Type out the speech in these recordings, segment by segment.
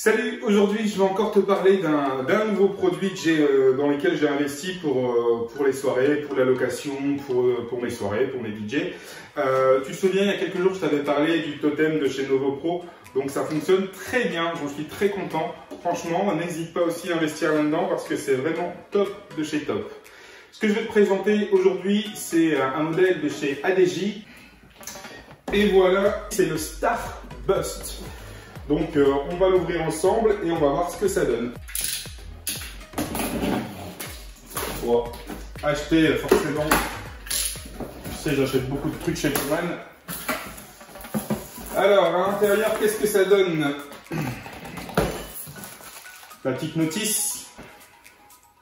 Salut, aujourd'hui je vais encore te parler d'un nouveau produit que dans lequel j'ai investi pour les soirées, pour la location, pour mes soirées, pour mes DJ. Tu te souviens, il y a quelques jours je t'avais parlé du totem de chez Novo Pro, donc ça fonctionne très bien, j'en suis très content. Franchement, n'hésite pas aussi à investir là-dedans parce que c'est vraiment top de chez top. Ce que je vais te présenter aujourd'hui, c'est un modèle de chez ADJ. Et voilà, c'est le Starbust. Donc on va l'ouvrir ensemble et on va voir ce que ça donne. Bon, acheter forcément, tu sais j'achète beaucoup de trucs chez Pullman. Alors à l'intérieur, qu'est-ce que ça donne? La petite notice.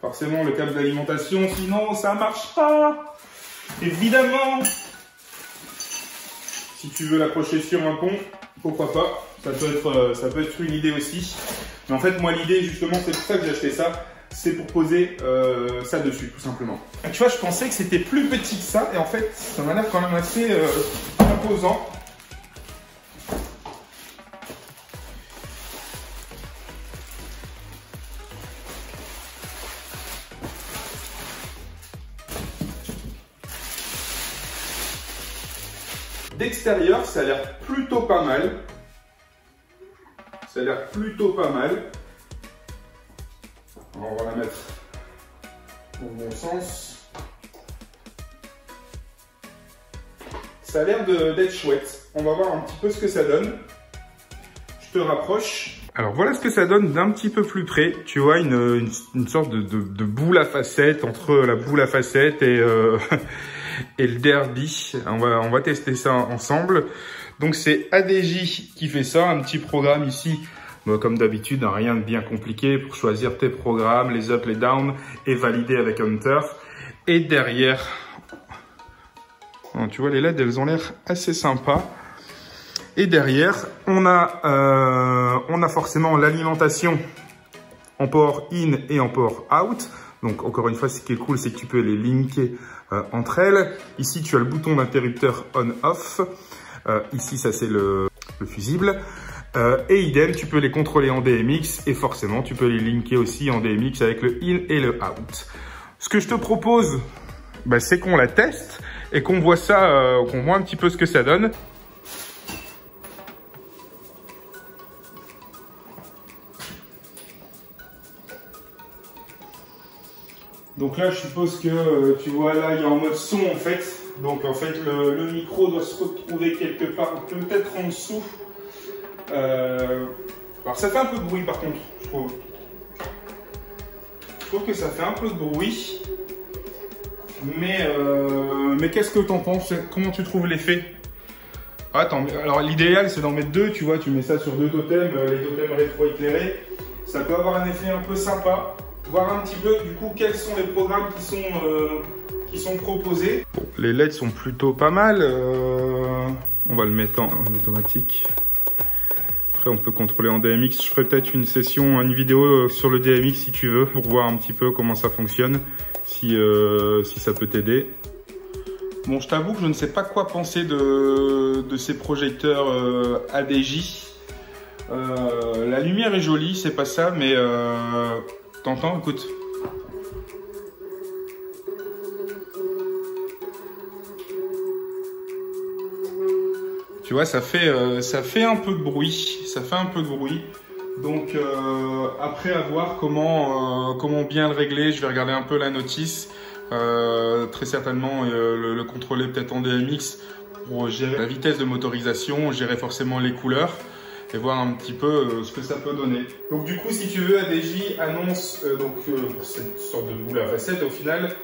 Forcément le câble d'alimentation, sinon ça marche pas. Évidemment. Si tu veux l'accrocher sur un pont, pourquoi pas. Ça peut être une idée aussi. Mais en fait, moi, l'idée, justement, c'est pour ça que j'ai acheté ça. C'est pour poser ça dessus, tout simplement. Et tu vois, je pensais que c'était plus petit que ça. Et en fait, ça m'a l'air quand même assez imposant. D'extérieur, ça a l'air plutôt pas mal. Ça a l'air plutôt pas mal. Alors, on va la mettre au bon sens. Ça a l'air d'être chouette. On va voir un petit peu ce que ça donne. Je te rapproche. Alors voilà ce que ça donne d'un petit peu plus près. Tu vois une sorte de boule à facettes entre la boule à facettes et, et le derby. On va tester ça ensemble. Donc c'est ADJ qui fait ça, un petit programme ici, comme d'habitude, rien de bien compliqué pour choisir tes programmes, les up, les down et valider avec Hunter. Et derrière, tu vois les LED, elles ont l'air assez sympas. Et derrière, on a forcément l'alimentation en port in et en port out. Donc encore une fois, ce qui est cool, c'est que tu peux les linker entre elles. Ici, tu as le bouton d'interrupteur on-off. Ici, ça c'est le fusible. Et idem, tu peux les contrôler en DMX et forcément, tu peux les linker aussi en DMX avec le in et le out. Ce que je te propose, c'est qu'on la teste et qu'on voit ça, qu'on voit un petit peu ce que ça donne. Donc là, je suppose que tu vois, là, il est en mode son en fait. Donc en fait, le micro doit se retrouver quelque part, peut-être en dessous. Alors ça fait un peu de bruit par contre, je trouve. Je trouve que ça fait un peu de bruit. Mais qu'est-ce que t'en penses? Comment tu trouves l'effet? Attends, alors l'idéal c'est d'en mettre deux, tu vois, tu mets ça sur deux totems, les totems rétro-éclairés. Ça peut avoir un effet un peu sympa. Voir un petit peu du coup quels sont les programmes qui sont proposés. Bon, les LED sont plutôt pas mal. On va le mettre en automatique. Après on peut contrôler en DMX. Je ferai peut-être une session, une vidéo sur le DMX si tu veux, pour voir un petit peu comment ça fonctionne, si ça peut t'aider. Bon, je t'avoue que je ne sais pas quoi penser de ces projecteurs ADJ. La lumière est jolie, c'est pas ça, mais t'entends, écoute. Tu vois, ça fait un peu de bruit. Ça fait un peu de bruit. Donc, après à voir comment bien le régler, je vais regarder un peu la notice. Très certainement le contrôler peut-être en DMX pour gérer la vitesse de motorisation, gérer forcément les couleurs. Et voir un petit peu ce que ça peut donner. Donc du coup, si tu veux, ADJ annonce pour cette sorte de boule à facettes, au final,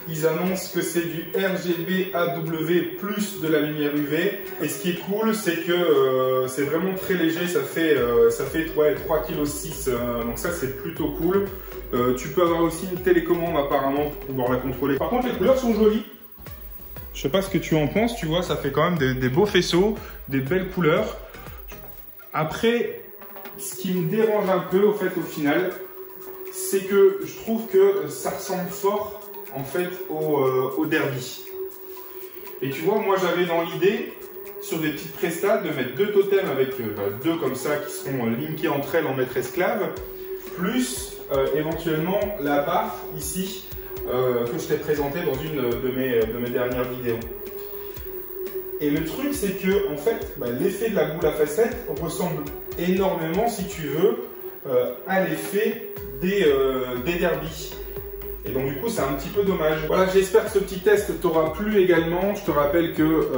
ils annoncent que c'est du RGB AW plus de la lumière UV. Et ce qui est cool, c'est que c'est vraiment très léger, ça fait 3,6 kg. Donc ça, c'est plutôt cool. Tu peux avoir aussi une télécommande apparemment pour pouvoir la contrôler. Par contre, les couleurs sont jolies. Je sais pas ce que tu en penses, tu vois, ça fait quand même des beaux faisceaux, des belles couleurs. Après, ce qui me dérange un peu, au final, c'est que je trouve que ça ressemble fort, en fait, au derby. Et tu vois, moi, j'avais dans l'idée, sur des petites prestats, de mettre 2 totems avec 2 comme ça qui seront linkés entre elles en maître esclave, plus éventuellement la barre ici que je t'ai présenté dans une de mes dernières vidéos. Et le truc, c'est que en fait, l'effet de la boule à facettes ressemble énormément, si tu veux, à l'effet des derbies. Et donc du coup, c'est un petit peu dommage. Voilà, j'espère que ce petit test t'aura plu également. Je te rappelle que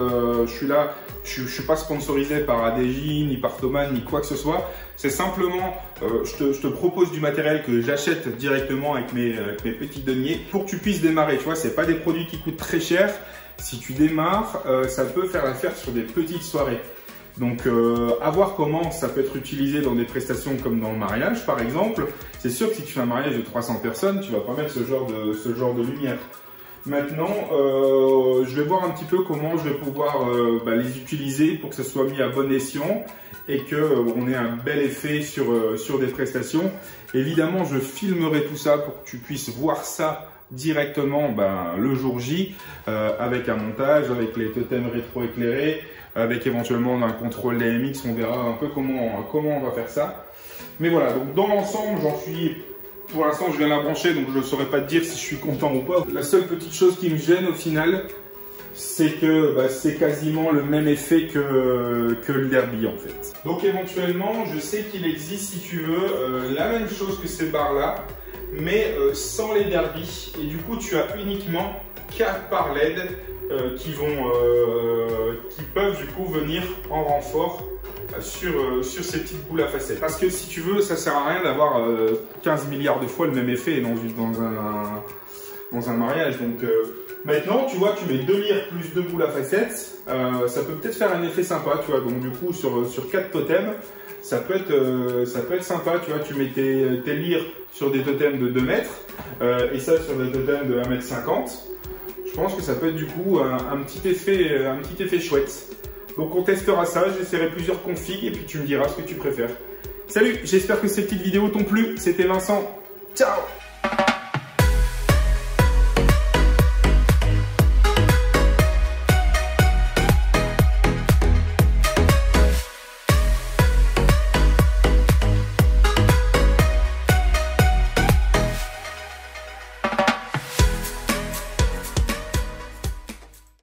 je suis là, je suis pas sponsorisé par ADJ, ni par Thomann, ni quoi que ce soit. C'est simplement, je te propose du matériel que j'achète directement avec mes petits deniers pour que tu puisses démarrer. Tu vois, c'est pas des produits qui coûtent très cher. Si tu démarres, ça peut faire l'affaire sur des petites soirées. Donc, à voir comment ça peut être utilisé dans des prestations comme dans le mariage, par exemple. C'est sûr que si tu fais un mariage de 300 personnes, tu vas pas mettre ce genre de lumière. Maintenant, je vais voir un petit peu comment je vais pouvoir les utiliser pour que ça soit mis à bon escient et qu'on ait un bel effet sur des prestations. Évidemment, je filmerai tout ça pour que tu puisses voir ça directement le jour J, avec un montage, avec les totems rétro-éclairés, avec éventuellement un contrôle DMX. On verra un peu comment on va faire ça. Mais voilà, donc dans l'ensemble, j'en suis... Pour l'instant, je viens de la brancher, donc je ne saurais pas te dire si je suis content ou pas. La seule petite chose qui me gêne au final, c'est que c'est quasiment le même effet que le derby en fait. Donc éventuellement, je sais qu'il existe, si tu veux, la même chose que ces barres-là, mais sans les derbies. Et du coup, tu as uniquement 4 barres LED qui peuvent du coup venir en renfort sur ces petites boules à facettes. Parce que si tu veux, ça sert à rien d'avoir 15 milliards de fois le même effet dans un mariage. Donc maintenant, tu vois, tu mets 2 lyres plus 2 boules à facettes, ça peut peut-être faire un effet sympa, tu vois. Donc du coup, sur 4 totems, ça peut être sympa, tu vois. Tu mets tes lyres sur des totems de 2 mètres et ça sur des totems de 1,50 m. Je pense que ça peut être du coup un petit effet chouette. Donc on testera ça, j'essaierai plusieurs configs et puis tu me diras ce que tu préfères. Salut, j'espère que ces petites vidéos t'ont plu. C'était Vincent. Ciao!